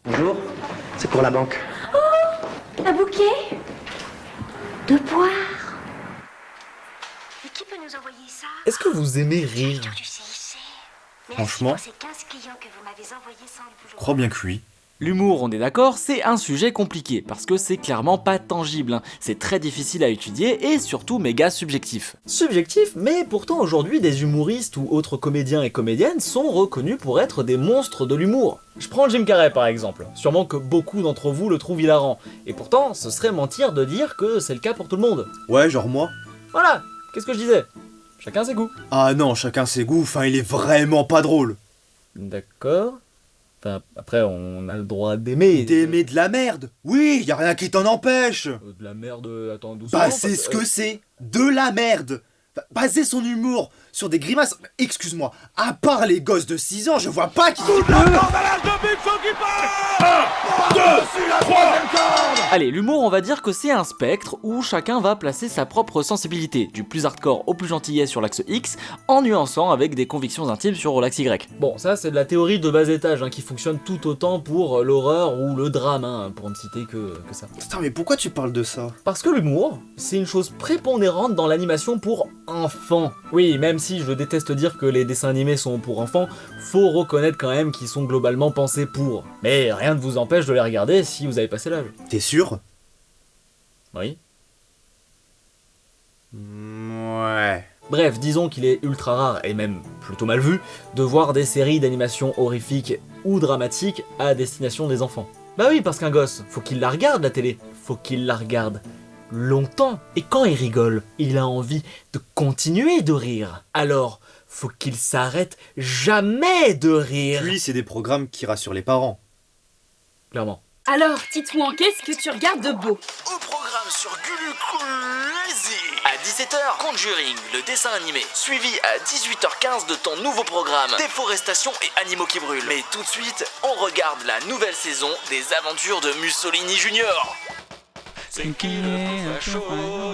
Bonjour, c'est pour la banque. Un bouquet de poires. Et qui peut nous envoyer ça? Est-ce que vous aimez rire? Du CIC. Franchement, Merci pour ces 15 clients que vous m'avez envoyés sans le je boulot. crois bien que oui. L'humour, on est d'accord, c'est un sujet compliqué, parce que c'est clairement pas tangible, c'est très difficile à étudier et surtout méga subjectif. Subjectif, mais pourtant aujourd'hui des humoristes ou autres comédiens et comédiennes sont reconnus pour être des monstres de l'humour. Je prends Jim Carrey par exemple, sûrement que beaucoup d'entre vous le trouvent hilarant, et pourtant ce serait mentir de dire que c'est le cas pour tout le monde. Ouais, genre moi. Voilà, qu'est-ce que je disais? Chacun ses goûts. Ah non, chacun ses goûts, enfin il est vraiment pas drôle. D'accord. Enfin, après on a le droit d'aimer. D'aimer de la merde. Oui, y a rien qui t'en empêche. De la merde, attends doucement. Bah c'est ce que c'est, de la merde. Baser son humour sur des grimaces, excuse-moi, à part les gosses de 6 ans, je vois pas qui... Allez, l'humour, on va dire que c'est un spectre où chacun va placer sa propre sensibilité, du plus hardcore au plus gentillet sur l'axe X, en nuançant avec des convictions intimes sur l'axe Y. Bon, ça c'est de la théorie de bas étage, qui fonctionne tout autant pour l'horreur ou le drame, pour ne citer que ça. Putain, mais pourquoi tu parles de ça? Parce que l'humour, c'est une chose prépondérante dans l'animation pour enfants. Oui, même si je déteste dire que les dessins animés sont pour enfants, faut reconnaître quand même qu'ils sont globalement pensés pour. Mais rien ne vous empêche de les regarder si vous avez passé l'âge. T'es sûr? Oui. Ouais. Bref, disons qu'il est ultra rare, et même plutôt mal vu, de voir des séries d'animation horrifiques ou dramatiques à destination des enfants. Bah oui, parce qu'un gosse, faut qu'il la regarde la télé, faut qu'il la regarde longtemps, et quand il rigole, il a envie de continuer de rire. Alors, faut qu'il s'arrête jamais de rire. Puis c'est des programmes qui rassurent les parents. Clairement. Alors, Titouan, qu'est-ce que tu regardes de beau? Au programme sur Gulu Crazy. À 17h, Conjuring, le dessin animé. Suivi à 18h15 de ton nouveau programme, Déforestation et animaux qui brûlent. Mais tout de suite, on regarde la nouvelle saison des aventures de Mussolini Junior. C'est qui le facho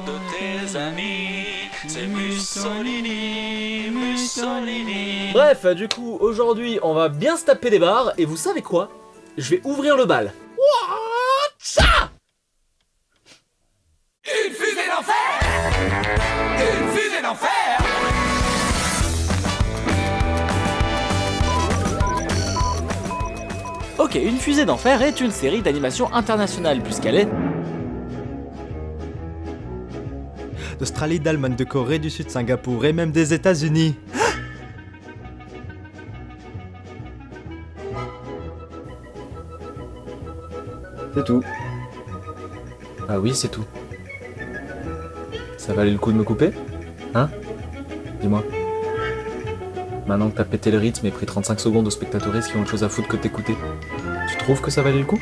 de tes amis? C'est Mussolini, Mussolini. Bref, du coup, aujourd'hui, on va bien se taper des barres, et vous savez quoi? Je vais ouvrir le bal. Une fusée d'enfer! Une fusée d'enfer! Ok, Une fusée d'enfer est une série d'animation internationale puisqu'elle est d'Australie, d'Allemagne, de Corée du Sud, Singapour et même des États-Unis. C'est tout. Ah oui, c'est tout. Ça valait le coup de me couper? Hein? Dis-moi. Maintenant que t'as pété le rythme et pris 35 secondes aux spectateurs qui ont autre chose à foutre que t'écouter, tu trouves que ça valait le coup?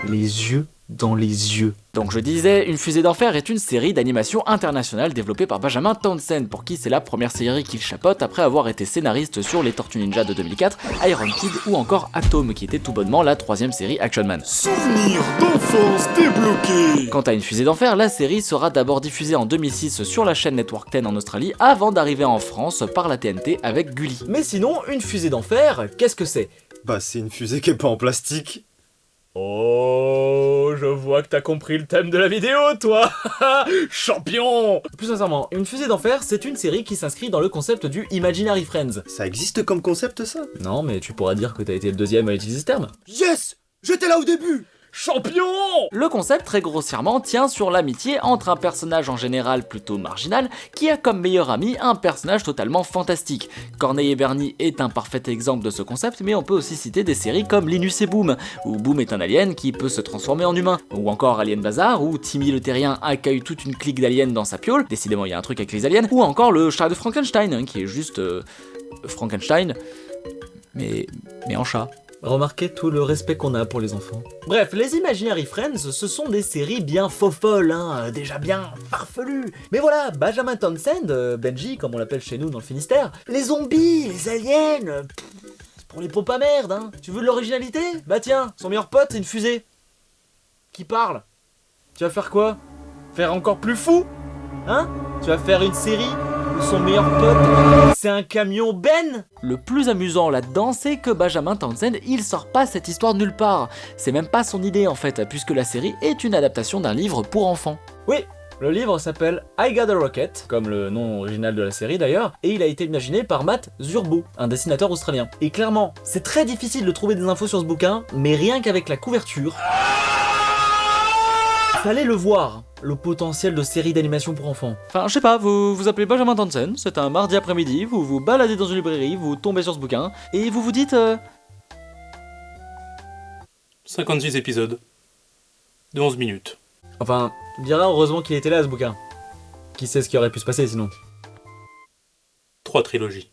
Les yeux dans les yeux. Donc je disais, Une fusée d'enfer est une série d'animation internationale développée par Benjamin Townsend, pour qui c'est la première série qu'il chapeaute après avoir été scénariste sur Les Tortues Ninja de 2004, Iron Kid ou encore Atom, qui était tout bonnement la 3ème série Action Man. Souvenir d'enfance débloqué. Quant à Une fusée d'enfer, la série sera d'abord diffusée en 2006 sur la chaîne Network 10 en Australie, avant d'arriver en France par la TNT avec Gulli. Mais sinon, Une fusée d'enfer, qu'est-ce que c'est? Bah c'est une fusée qui est pas en plastique. Oh, je vois que t'as compris le thème de la vidéo, toi. Champion. Plus sincèrement, Une fusée d'enfer, c'est une série qui s'inscrit dans le concept du Imaginary Friends. Ça existe comme concept ça? Non, mais tu pourras dire que t'as été le deuxième à utiliser ce terme. Yes! J'étais là au début! Champion! Le concept, très grossièrement, tient sur l'amitié entre un personnage en général plutôt marginal qui a comme meilleur ami un personnage totalement fantastique. Corneille et Bernie est un parfait exemple de ce concept, mais on peut aussi citer des séries comme Linus et Boom, où Boom est un alien qui peut se transformer en humain, ou encore Alien Bazar, où Timmy le terrien accueille toute une clique d'aliens dans sa piole, décidément il y a un truc avec les aliens, ou encore le chat de Frankenstein, qui est juste Frankenstein, mais en chat. Remarquez tout le respect qu'on a pour les enfants. Bref, les Imaginary Friends, ce sont des séries bien faux-folles, déjà bien farfelues. Mais voilà, Benjamin Townsend, Benji, comme on l'appelle chez nous dans le Finistère, les zombies, les aliens, c'est pour les pompes à merde, Tu veux de l'originalité? Bah tiens, son meilleur pote, c'est une fusée. Qui parle? Tu vas faire quoi? Faire encore plus fou? Tu vas faire une série où son meilleur pote, c'est un camion Ben. Le plus amusant là-dedans, c'est que Benjamin Townsend, il sort pas cette histoire de nulle part. C'est même pas son idée en fait, puisque la série est une adaptation d'un livre pour enfants. Oui, le livre s'appelle I Got a Rocket, comme le nom original de la série d'ailleurs, et il a été imaginé par Matt Zurbo, un dessinateur australien. Et clairement, c'est très difficile de trouver des infos sur ce bouquin, mais rien qu'avec la couverture, fallait le voir, le potentiel de série d'animation pour enfants. Enfin, je sais pas, vous vous appelez Benjamin Townsend, c'est un mardi après-midi, vous vous baladez dans une librairie, vous tombez sur ce bouquin, et vous vous dites... 56 épisodes. De 11 minutes. Enfin, tu diras heureusement qu'il était là ce bouquin. Qui sait ce qui aurait pu se passer sinon. 3 trilogies.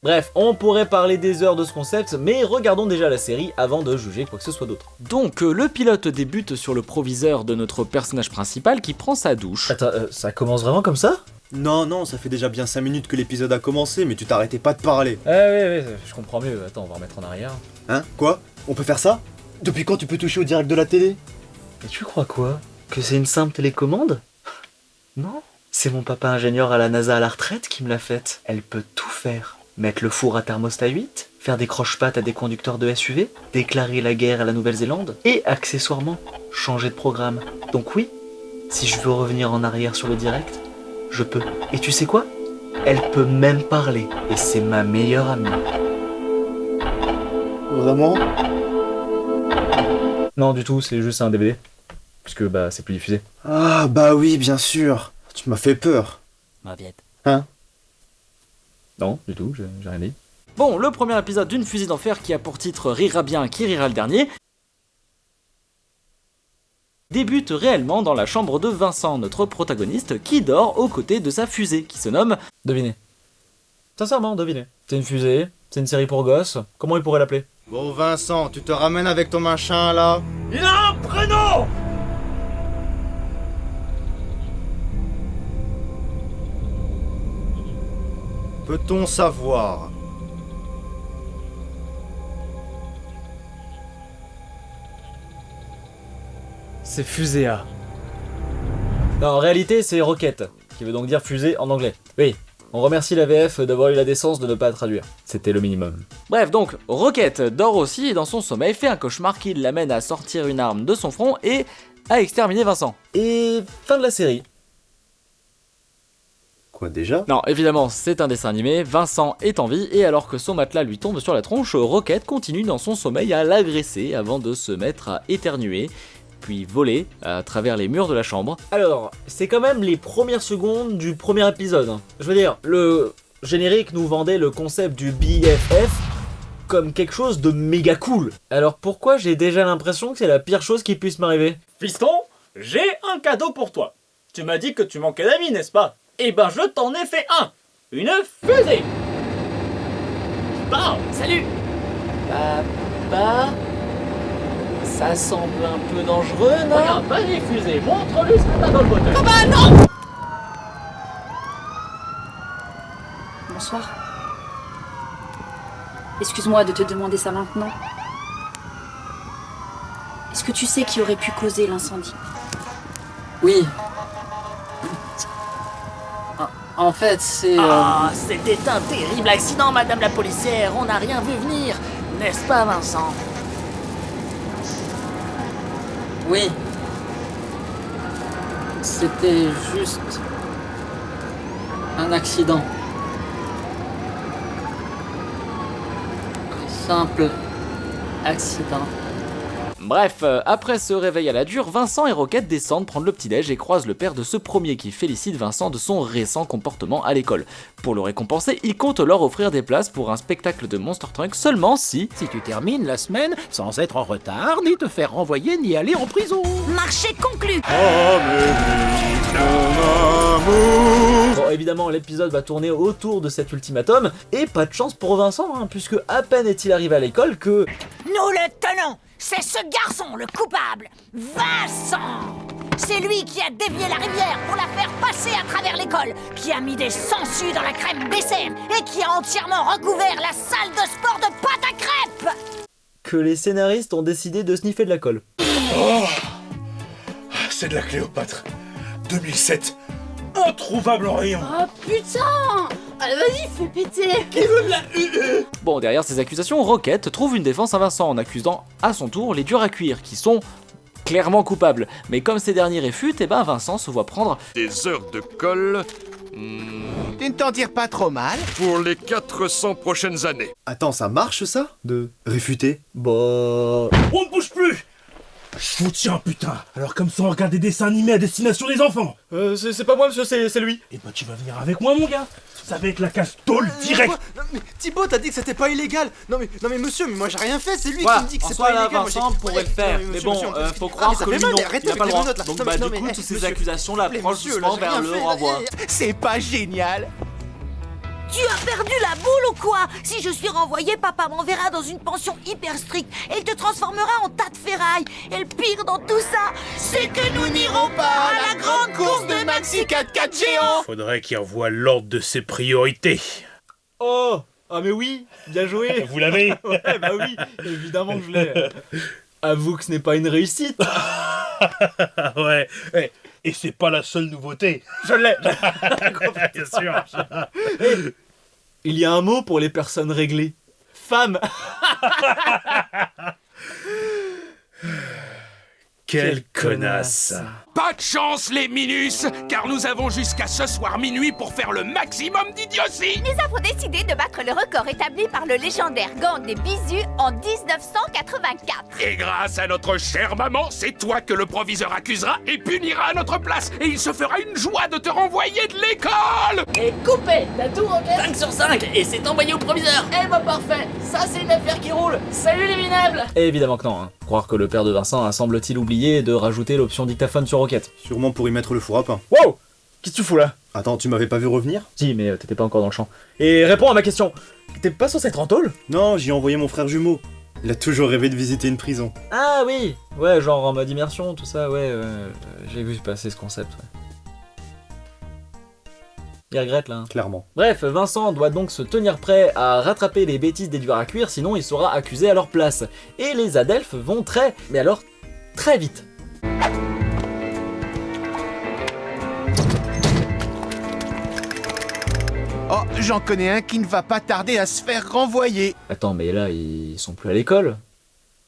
Bref, on pourrait parler des heures de ce concept, mais regardons déjà la série avant de juger quoi que ce soit d'autre. Donc, le pilote débute sur le proviseur de notre personnage principal qui prend sa douche. Attends, ça commence vraiment comme ça? Non, ça fait déjà bien 5 minutes que l'épisode a commencé, mais tu t'arrêtais pas de parler. Ouais, je comprends mieux. Attends, on va remettre en arrière. Hein? Quoi? On peut faire ça? Depuis quand tu peux toucher au direct de la télé? Et tu crois quoi? Que c'est une simple télécommande? Non, c'est mon papa ingénieur à la NASA à la retraite qui me l'a faite. Elle peut tout faire. Mettre le four à thermostat 8, faire des croche-pattes à des conducteurs de SUV, déclarer la guerre à la Nouvelle-Zélande, et accessoirement, changer de programme. Donc oui, si je veux revenir en arrière sur le direct, je peux. Et tu sais quoi? Elle peut même parler, et c'est ma meilleure amie. Vraiment? Non, du tout, c'est juste un DVD. Puisque bah c'est plus diffusé. Ah bah oui, bien sûr. Tu m'as fait peur. Mauviette. Hein? Non, du tout, j'ai rien dit. Bon, le premier épisode d'une fusée d'enfer qui a pour titre Rira bien, qui rira le dernier, débute réellement dans la chambre de Vincent, notre protagoniste, qui dort aux côtés de sa fusée, qui se nomme... Devinez. Sincèrement, devinez. C'est une fusée, c'est une série pour gosses, comment il pourrait l'appeler? Bon Vincent, tu te ramènes avec ton machin là? Il a un prénom! Peut-on savoir? C'est Fusea. Non, en réalité, c'est Rocket, qui veut donc dire fusée en anglais. Oui, on remercie la VF d'avoir eu la décence de ne pas traduire. C'était le minimum. Bref, donc, Rocket dort aussi et dans son sommeil fait un cauchemar qui l'amène à sortir une arme de son front et à exterminer Vincent. Et fin de la série. Quoi déjà? Non, évidemment, c'est un dessin animé, Vincent est en vie et alors que son matelas lui tombe sur la tronche, Rocket continue dans son sommeil à l'agresser avant de se mettre à éternuer, puis voler à travers les murs de la chambre. Alors, c'est quand même les premières secondes du premier épisode. Hein. Je veux dire, le générique nous vendait le concept du BFF comme quelque chose de méga cool. Alors pourquoi j'ai déjà l'impression que c'est la pire chose qui puisse m'arriver? Fiston, j'ai un cadeau pour toi. Tu m'as dit que tu manquais d'amis, n'est-ce pas? Eh ben je t'en ai fait un. Une fusée. Bam. Salut Papa, ça semble un peu dangereux, non? Regarde, vas-y fusée, montre-lui ce que t'as dans le moteur. Papa, non! Bonsoir. Excuse-moi de te demander ça maintenant. Est-ce que tu sais qui aurait pu causer l'incendie? Oui. En fait, c'est... Ah, c'était un terrible accident, madame la policière. On n'a rien vu venir. N'est-ce pas, Vincent? Oui. C'était juste... un accident. Un simple accident. Bref, après ce réveil à la dure, Vincent et Rocket descendent prendre le petit-déj et croisent le père de ce premier qui félicite Vincent de son récent comportement à l'école. Pour le récompenser, il compte leur offrir des places pour un spectacle de Monster Truck seulement si tu termines la semaine sans être en retard, ni te faire renvoyer, ni aller en prison. Marché conclu. Bon, évidemment, l'épisode va tourner autour de cet ultimatum, et pas de chance pour Vincent, hein, puisque à peine est-il arrivé à l'école que... Nous le tenons. C'est ce garçon le coupable, Vincent. C'est lui qui a dévié la rivière pour la faire passer à travers l'école, qui a mis des sangsues dans la crème BCM et qui a entièrement recouvert la salle de sport de pâte à crêpes. Que les scénaristes ont décidé de sniffer de la colle. Oh, c'est de la Cléopâtre. 2007. Oh, Introuvable rayon. Oh putain! Allez, vas-y, fais péter! Qui veut de la UE? Bon, derrière ces accusations, Rocket trouve une défense à Vincent en accusant à son tour les durs à cuire, qui sont clairement coupables. Mais comme ces derniers réfutent, et ben Vincent se voit prendre des heures de colle. Tu ne t'en tires pas trop mal? Pour les 400 prochaines années. Attends, ça marche ça? De réfuter? Bah... On ne bouge plus. Je vous tiens, putain. Alors comme ça, on regarde des dessins animés à destination des enfants. c'est pas moi, monsieur, c'est lui. Et bah tu vas venir avec moi, mon gars. Ça va être la casse tôle direct. Non, mais Thibaut, t'as dit que c'était pas illégal. Non mais monsieur, mais moi j'ai rien fait, c'est lui voilà, qui me dit que en c'est soi, pas là, illégal. Vincent pourrait le faire, mais bon, faut croire que lui, non, il a pas le droit. Donc bah du coup, toutes ces accusations-là approchent doucement vers le renvoi. C'est pas génial. Tu as perdu la boule ou quoi? Si je suis renvoyée, papa m'enverra dans une pension hyper stricte et il te transformera en tas de ferraille. Et le pire dans tout ça, c'est que nous n'irons pas à la grande course de Maxi 4x4 géant. Faudrait qu'il revoie l'ordre de ses priorités. Oh! Ah mais oui, bien joué. Vous l'avez? Ouais, bah oui, évidemment que je l'ai. Avoue que ce n'est pas une réussite. Ouais. Et c'est pas la seule nouveauté. Je l'ai. Bien sûr. Il y a un mot pour les personnes réglées. Femme. Quelle connasse. Pas de chance, les Minus, car nous avons jusqu'à ce soir minuit pour faire le maximum d'idiotie. Nous avons décidé de battre le record établi par le légendaire gang des bisous en 1984. Et grâce à notre chère maman, c'est toi que le proviseur accusera et punira à notre place. Et il se fera une joie de te renvoyer de l'école. Et coupé, t'as tout, ok? 5 sur 5, et c'est envoyé au proviseur. Eh bah parfait, ça c'est une affaire qui roule. Salut les minables. Évidemment que non, hein. Croire que le père de Vincent a semble-t-il oublié de rajouter l'option dictaphone sur Rocket. Sûrement pour y mettre le four à pain. Wow! Qu'est-ce que tu fous là? Attends, tu m'avais pas vu revenir? Si, mais t'étais pas encore dans le champ. Et réponds à ma question. T'es pas censé être en tôle? Non, j'y ai envoyé mon frère jumeau. Il a toujours rêvé de visiter une prison. Ah oui! Ouais, genre en mode immersion, tout ça, ouais, j'ai vu passer ce concept, ouais. Il regrette là. Hein. Clairement. Bref, Vincent doit donc se tenir prêt à rattraper les bêtises des durs à cuire, sinon il sera accusé à leur place. Et les adelphes vont mais alors très vite. Oh, j'en connais un qui ne va pas tarder à se faire renvoyer. Attends, mais là, ils sont plus à l'école.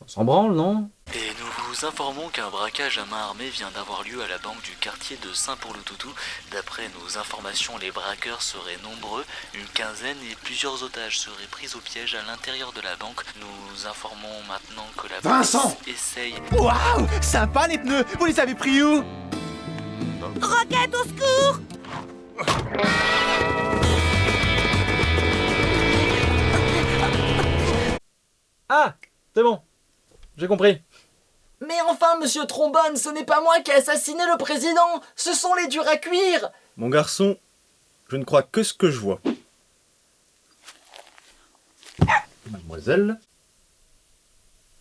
On s'en branle, non? Et nous vous informons qu'un braquage à main armée vient d'avoir lieu à la banque du quartier de Saint-Pour-le-Toutou. D'après nos informations, les braqueurs seraient nombreux, une quinzaine, et plusieurs otages seraient pris au piège à l'intérieur de la banque. Nous informons maintenant que la Vincent police essaye... Waouh, sympa les pneus. Vous les avez pris où? Rocket, au secours! Ah, c'est bon. J'ai compris. Mais enfin, monsieur Trombone, ce n'est pas moi qui ai assassiné le président. Ce sont les durs à cuire. Mon garçon, je ne crois que ce que je vois. Mademoiselle?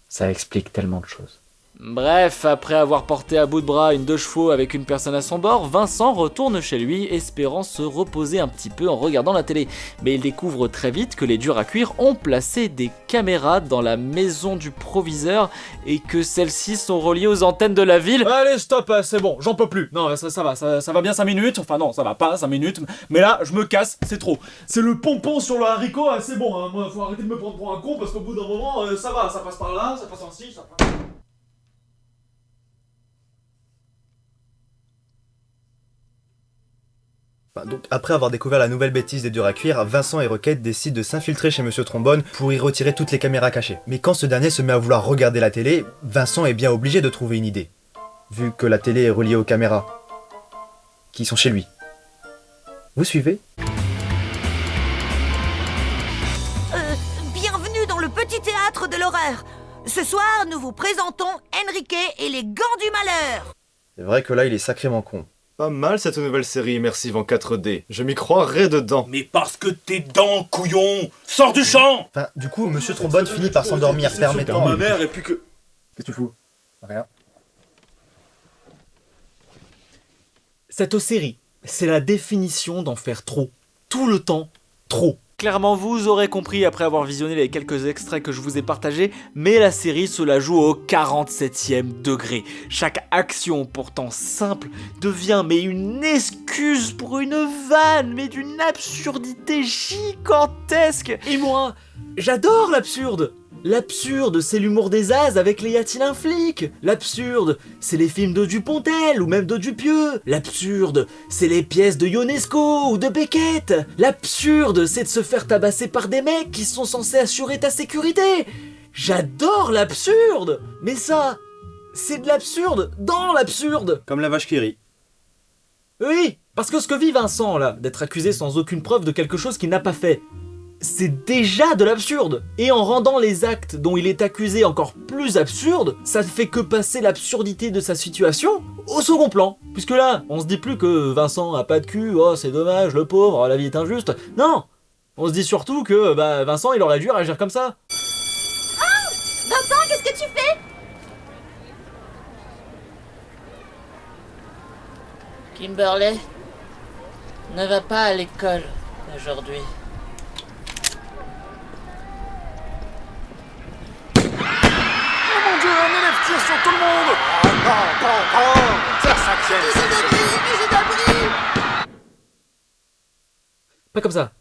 Ça explique tellement de choses. Bref, après avoir porté à bout de bras une 2 chevaux avec une personne à son bord, Vincent retourne chez lui, espérant se reposer un petit peu en regardant la télé. Mais il découvre très vite que les durs à cuire ont placé des caméras dans la maison du proviseur et que celles-ci sont reliées aux antennes de la ville. Allez, stop, c'est bon, j'en peux plus. Non, ça va bien 5 minutes. Enfin non, ça va pas 5 minutes. Mais là, je me casse, c'est trop. C'est le pompon sur le haricot, c'est bon. Hein. Moi, faut arrêter de me prendre pour un con parce qu'au bout d'un moment, ça va, ça passe par là, ça passe ainsi, ça passe... Donc, après avoir découvert la nouvelle bêtise des durs à cuire, Vincent et Rocket décident de s'infiltrer chez Monsieur Trombone pour y retirer toutes les caméras cachées. Mais quand ce dernier se met à vouloir regarder la télé, Vincent est bien obligé de trouver une idée. Vu que la télé est reliée aux caméras. Qui sont chez lui. Vous suivez? Bienvenue dans le petit théâtre de l'horreur. Ce soir, nous vous présentons Enrique et les gants du malheur. C'est vrai que là, il est sacrément con. Pas mal cette nouvelle série immersive en 4D. Je m'y croirais dedans. Mais parce que t'es dedans, couillon! Sors du champ! Enfin, du coup, Monsieur Trombone finit par s'endormir, permettant... ma mère et puis que... Qu'est-ce que tu fous? Rien. Cette série, c'est la définition d'en faire trop. Tout le temps, trop. Clairement, vous aurez compris après avoir visionné les quelques extraits que je vous ai partagés, mais la série se la joue au 47e degré. Chaque action, pourtant simple, devient mais une excuse pour une vanne, mais d'une absurdité gigantesque. Et moi, j'adore l'absurde. L'absurde, c'est l'humour des As avec les Y a-t-il un flic? L'absurde, c'est les films de Dupontel ou même de Dupieux. L'absurde, c'est les pièces de Ionesco ou de Beckett. L'absurde, c'est de se faire tabasser par des mecs qui sont censés assurer ta sécurité. J'adore l'absurde. Mais ça, c'est de l'absurde dans l'absurde. Comme la vache qui rit. Oui, parce que ce que vit Vincent là, d'être accusé sans aucune preuve de quelque chose qu'il n'a pas fait, c'est déjà de l'absurde. Et en rendant les actes dont il est accusé encore plus absurdes, ça ne fait que passer l'absurdité de sa situation au second plan. Puisque là, on se dit plus que Vincent a pas de cul, oh c'est dommage, le pauvre, oh, la vie est injuste. Non, on se dit surtout que Vincent il aurait dû réagir comme ça. Oh Vincent, qu'est-ce que tu fais? Kimberly ne va pas à l'école aujourd'hui. Mon Dieu, un élève tire sur tout le monde. C'est la cinquième. Pas comme ça,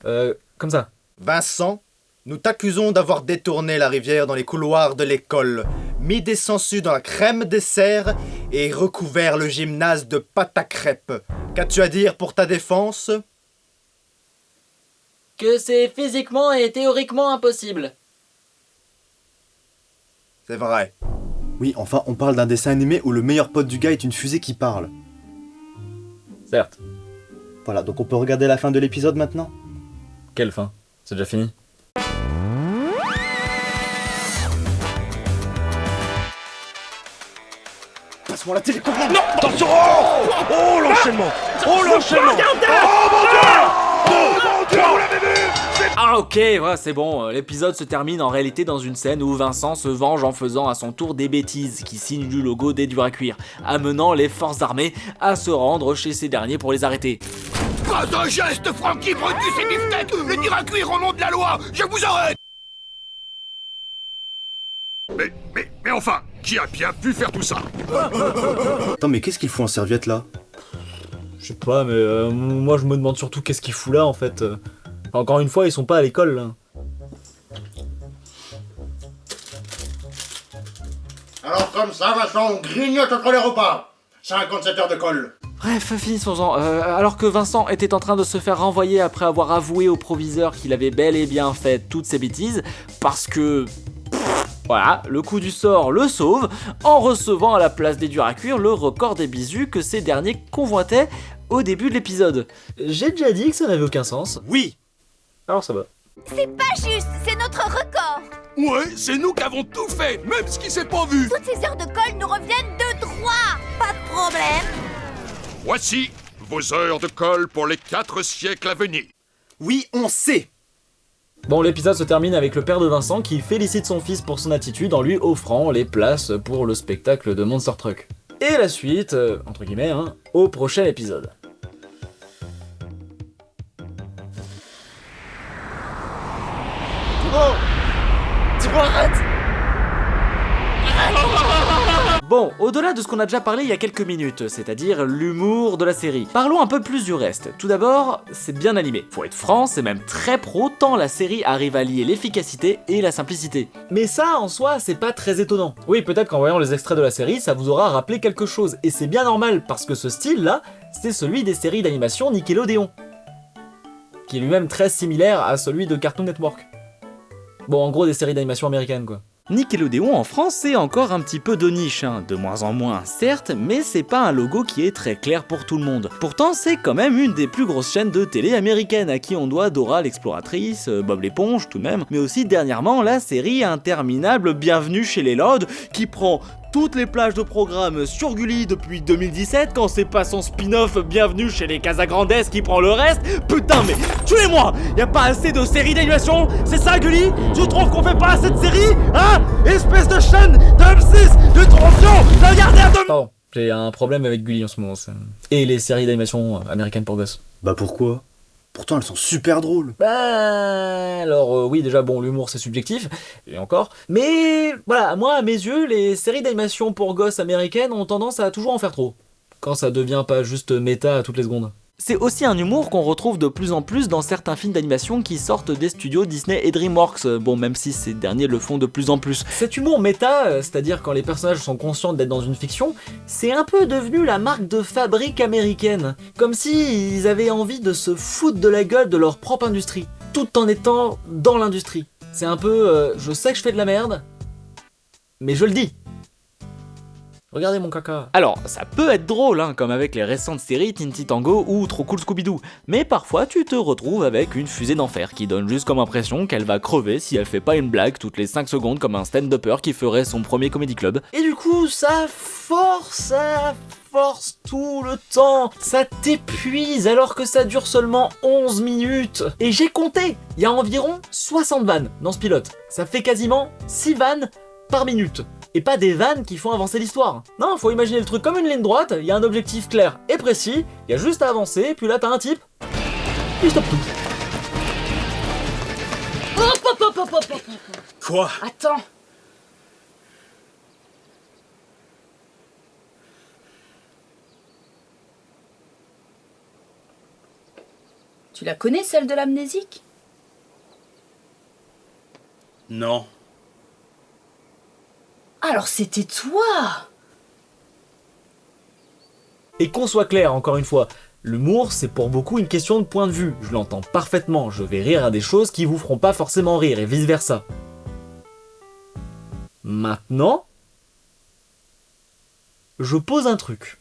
comme ça. Vincent, nous t'accusons d'avoir détourné la rivière dans les couloirs de l'école, mis des sangsues dans la crème dessert et recouvert le gymnase de pâte à crêpes. Qu'as-tu à dire pour ta défense? Que c'est physiquement et théoriquement impossible. C'est vrai. Oui, enfin, on parle d'un dessin animé où le meilleur pote du gars est une fusée qui parle. Certes. Voilà, donc on peut regarder la fin de l'épisode maintenant? Quelle fin? C'est déjà fini? Passe-moi la télécommande. Non, attention. Oh l'enchaînement. Oh l'enchaînement. Oh mon Dieu. Mon Dieu, vous l'avez vu? Ah ok, ouais, c'est bon, l'épisode se termine en réalité dans une scène où Vincent se venge en faisant à son tour des bêtises qui signent du logo des durs à cuire, amenant les forces armées à se rendre chez ces derniers pour les arrêter. Pas un geste, Francky Brutus et Beefsteak, les durs à cuire au nom de la loi, je vous arrête. Mais enfin, qui a bien pu faire tout ça? Attends, mais qu'est-ce qu'il fout en serviette là? Je sais pas, mais moi je me demande surtout qu'est-ce qu'il fout là en fait. Encore une fois, ils sont pas à l'école là. Alors comme ça, Vincent, on grignote entre les repas. 57 heures de colle. Bref, finissons-en. Alors que Vincent était en train de se faire renvoyer après avoir avoué au proviseur qu'il avait bel et bien fait toutes ces bêtises, parce que... voilà, le coup du sort le sauve, en recevant à la place des durs à cuire le record des bisous que ces derniers convoitaient au début de l'épisode. J'ai déjà dit que ça n'avait aucun sens. Oui. Alors ça va. C'est pas juste, c'est notre record. Ouais, c'est nous qui avons tout fait, même ce qui s'est pas vu. Toutes ces heures de colle nous reviennent de droit. Pas de problème. Voici vos heures de colle pour les 4 siècles à venir. Oui, on sait. Bon, l'épisode se termine avec le père de Vincent qui félicite son fils pour son attitude en lui offrant les places pour le spectacle de Monster Truck. Et la suite, entre guillemets, au prochain épisode. Thibaut, arrête! Bon, au-delà de ce qu'on a déjà parlé il y a quelques minutes, c'est-à-dire l'humour de la série, parlons un peu plus du reste. Tout d'abord, c'est bien animé. Faut être franc, c'est même très pro, tant la série arrive à lier l'efficacité et la simplicité. Mais ça, en soi, c'est pas très étonnant. Oui, peut-être qu'en voyant les extraits de la série, ça vous aura rappelé quelque chose, et c'est bien normal, parce que ce style-là, c'est celui des séries d'animation Nickelodeon, qui est lui-même très similaire à celui de Cartoon Network. Bon, en gros, des séries d'animation américaines, quoi. Nickelodeon en France, c'est encore un petit peu de niche, de moins en moins, certes, mais c'est pas un logo qui est très clair pour tout le monde. Pourtant, c'est quand même une des plus grosses chaînes de télé américaines, à qui on doit Dora l'exploratrice, Bob l'éponge tout de même, mais aussi dernièrement la série interminable Bienvenue chez les Lords, qui prend toutes les plages de programme sur Gulli depuis 2017, quand c'est pas son spin-off Bienvenue chez les Casagrandes qui prend le reste. Putain, mais tuez-moi! Y'a pas assez de séries d'animation? C'est ça, Gulli? Tu trouves qu'on fait pas assez de séries? Hein? Espèce de chaîne de M6, de tronction, de gardien de... Pardon, j'ai un problème avec Gulli en ce moment, ça. Et les séries d'animation américaines pour gosses. Bah pourquoi? Pourtant elles sont super drôles. Bah, alors oui, déjà bon, l'humour c'est subjectif, et encore. Mais voilà, moi à mes yeux, les séries d'animation pour gosses américaines ont tendance à toujours en faire trop. Quand ça devient pas juste méta à toutes les secondes. C'est aussi un humour qu'on retrouve de plus en plus dans certains films d'animation qui sortent des studios Disney et DreamWorks, bon même si ces derniers le font de plus en plus. Cet humour méta, c'est-à-dire quand les personnages sont conscients d'être dans une fiction, c'est un peu devenu la marque de fabrique américaine, comme si ils avaient envie de se foutre de la gueule de leur propre industrie, tout en étant dans l'industrie. C'est un peu, je sais que je fais de la merde, mais je le dis. Regardez mon caca. Alors, ça peut être drôle, hein, comme avec les récentes séries Tinty Tango ou Trop Cool Scooby-Doo, mais parfois tu te retrouves avec une fusée d'enfer qui donne juste comme impression qu'elle va crever si elle fait pas une blague toutes les 5 secondes comme un stand-upper qui ferait son premier comedy club. Et du coup, ça force tout le temps, ça t'épuise alors que ça dure seulement 11 minutes. Et j'ai compté, il y a environ 60 vannes dans ce pilote. Ça fait quasiment 6 vannes par minute. Et pas des vannes qui font avancer l'histoire. Non, faut imaginer le truc comme une ligne droite, il y a un objectif clair et précis, il y a juste à avancer, puis là t'as un type, il stoppe tout. Quoi? Attends. Tu la connais, celle de l'amnésique? Non. Alors c'était toi! Et qu'on soit clair, encore une fois, l'humour c'est pour beaucoup une question de point de vue. Je l'entends parfaitement, je vais rire à des choses qui vous feront pas forcément rire et vice versa. Maintenant, je pose un truc.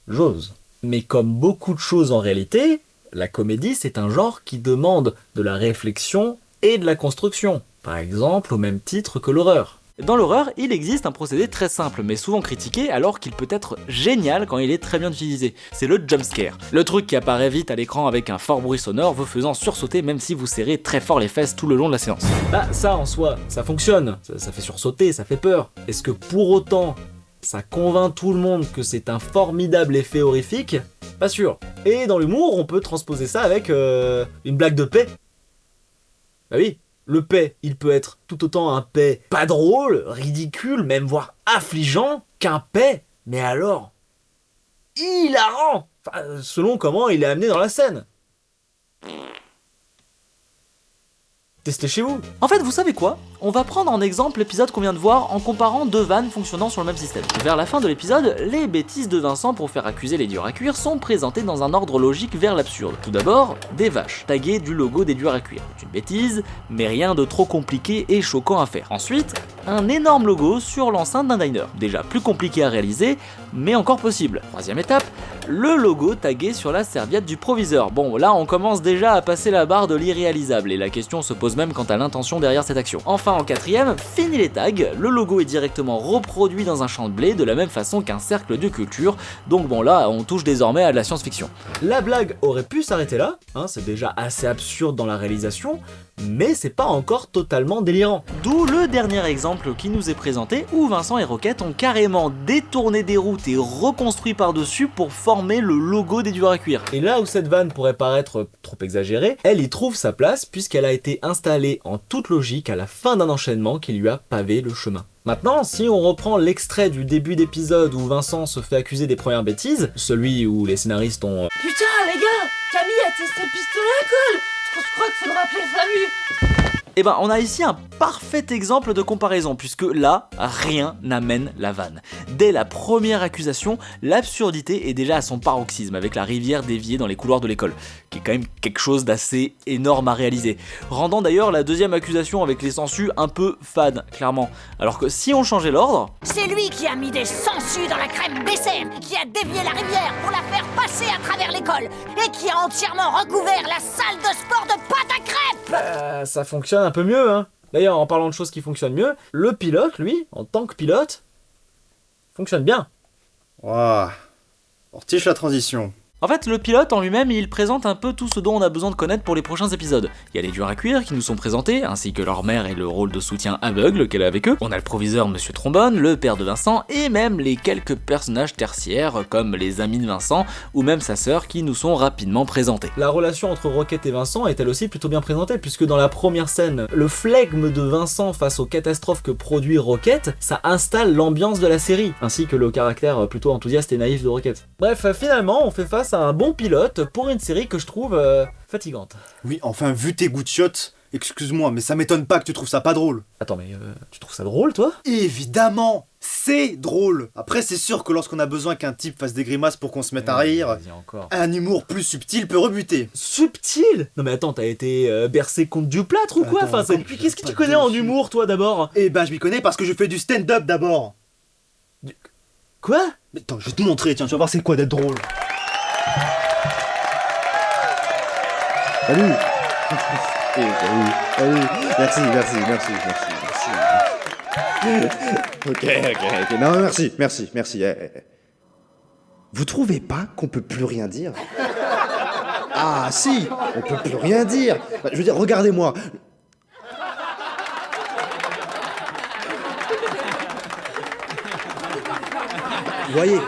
J'ose. Mais comme beaucoup de choses en réalité, la comédie c'est un genre qui demande de la réflexion et de la construction. Par exemple au même titre que l'horreur. Dans l'horreur, il existe un procédé très simple, mais souvent critiqué, alors qu'il peut être génial quand il est très bien utilisé. C'est le jumpscare. Le truc qui apparaît vite à l'écran avec un fort bruit sonore, vous faisant sursauter même si vous serrez très fort les fesses tout le long de la séance. Bah ça en soi, ça fonctionne, ça fait sursauter, ça fait peur. Est-ce que pour autant, ça convainc tout le monde que c'est un formidable effet horrifique? Pas sûr. Et dans l'humour, on peut transposer ça avec une blague de paix. Bah oui. Le paix, il peut être tout autant un paix pas drôle, ridicule, même voire affligeant, qu'un paix, mais alors, hilarant, enfin, selon comment il est amené dans la scène. Testez chez vous. En fait, vous savez quoi? On va prendre en exemple l'épisode qu'on vient de voir en comparant deux vannes fonctionnant sur le même système. Vers la fin de l'épisode, les bêtises de Vincent pour faire accuser les durs à cuire sont présentées dans un ordre logique vers l'absurde. Tout d'abord, des vaches, taguées du logo des durs à cuire. C'est une bêtise, mais rien de trop compliqué et choquant à faire. Ensuite, un énorme logo sur l'enceinte d'un diner. Déjà plus compliqué à réaliser, mais encore possible. Troisième étape, le logo tagué sur la serviette du proviseur. Bon, là on commence déjà à passer la barre de l'irréalisable et la question se pose même quant à l'intention derrière cette action. Enfin, en quatrième, fini les tags, le logo est directement reproduit dans un champ de blé de la même façon qu'un cercle de culture, donc bon là on touche désormais à de la science-fiction. La blague aurait pu s'arrêter là, hein, c'est déjà assez absurde dans la réalisation, mais c'est pas encore totalement délirant. D'où le dernier exemple qui nous est présenté où Vincent et Roquette ont carrément détourné des routes et reconstruit par-dessus pour former le logo des durs à cuire. Et là où cette vanne pourrait paraître trop exagérée, elle y trouve sa place puisqu'elle a été installée en toute logique à la fin d'un enchaînement qui lui a pavé le chemin. Maintenant, si on reprend l'extrait du début d'épisode où Vincent se fait accuser des premières bêtises, celui où les scénaristes ont... Putain les gars, Camille a testé le pistolet à colle. Je crois qu'il faudra appeler le SAMU. Eh ben, on a ici un parfait exemple de comparaison, puisque là, rien n'amène la vanne. Dès la première accusation, l'absurdité est déjà à son paroxysme, avec la rivière déviée dans les couloirs de l'école, qui est quand même quelque chose d'assez énorme à réaliser, rendant d'ailleurs la deuxième accusation avec les sangsues un peu fade, clairement. Alors que si on changeait l'ordre... C'est lui qui a mis des sangsues dans la crème Bessem, qui a dévié la rivière pour la faire passer à travers l'école, et qui a entièrement recouvert la salle de sport de pâte à crêpes. Bah, ça fonctionne un peu mieux, hein. D'ailleurs, en parlant de choses qui fonctionnent mieux, le pilote, lui, en tant que pilote, fonctionne bien. Waouh, on retiche la transition. En fait, le pilote en lui-même, il présente un peu tout ce dont on a besoin de connaître pour les prochains épisodes. Il y a les durs à cuire qui nous sont présentés, ainsi que leur mère et le rôle de soutien aveugle qu'elle a avec eux. On a le proviseur Monsieur Trombone, le père de Vincent, et même les quelques personnages tertiaires, comme les amis de Vincent, ou même sa sœur, qui nous sont rapidement présentés. La relation entre Rocket et Vincent est elle aussi plutôt bien présentée, puisque dans la première scène, le flegme de Vincent face aux catastrophes que produit Rocket, ça installe l'ambiance de la série, ainsi que le caractère plutôt enthousiaste et naïf de Rocket. Bref, finalement, on fait face à un bon pilote pour une série que je trouve fatigante. Oui, enfin, vu tes goûts de shot, excuse-moi, mais ça m'étonne pas que tu trouves ça pas drôle. Attends, mais tu trouves ça drôle, toi? Évidemment, c'est drôle. Après, c'est sûr que lorsqu'on a besoin qu'un type fasse des grimaces pour qu'on se mette à rire, un humour plus subtil peut rebuter. Subtil? Non mais attends, t'as été bercé contre du plâtre ou quoi? Enfin, qu'est-ce que tu connais en humour, toi, d'abord? Eh ben, je m'y connais parce que je fais du stand-up d'abord. Quoi? Mais attends, je vais te montrer, tiens, tu vas voir c'est quoi d'être drôle. Salut. Salut. Merci. Ok. Non, merci. Vous trouvez pas qu'on peut plus rien dire? Ah, si, on peut plus rien dire. Je veux dire, regardez-moi. Vous voyez,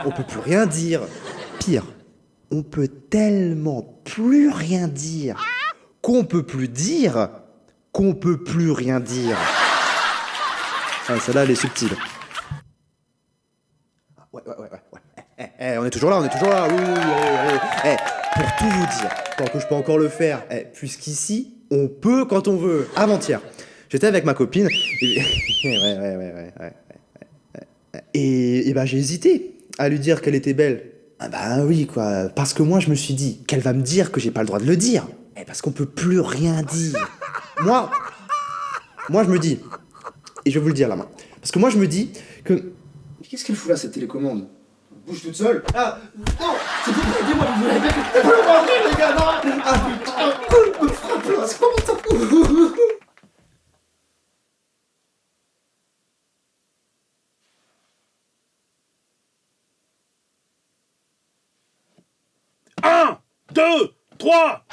on peut plus rien dire. Pire, on peut tellement plus rien dire qu'on peut plus dire qu'on peut plus rien dire. Ah, celle-là, elle est subtile. Ouais. On est toujours là, oui. Pour tout vous dire, tant que je peux encore le faire, puisqu'ici, on peut quand on veut. Avant-hier, j'étais avec ma copine, et ben j'ai hésité à lui dire qu'elle était belle. Ah bah oui, quoi, parce que moi je me suis dit qu'elle va me dire que j'ai pas le droit de le dire. Parce qu'on peut plus rien dire. Moi je me dis, et je vais vous le dire là, main, parce que moi je me dis que... Qu'est-ce qu'elle fout là, cette télécommande? Bouge toute seule. Ah, non, c'est tout, aidez-moi, vous l'avez bien fait. Vous l'avez les gars, non. Ah putain, me frappe là, c'est comment ça fout? Un, 2, 3.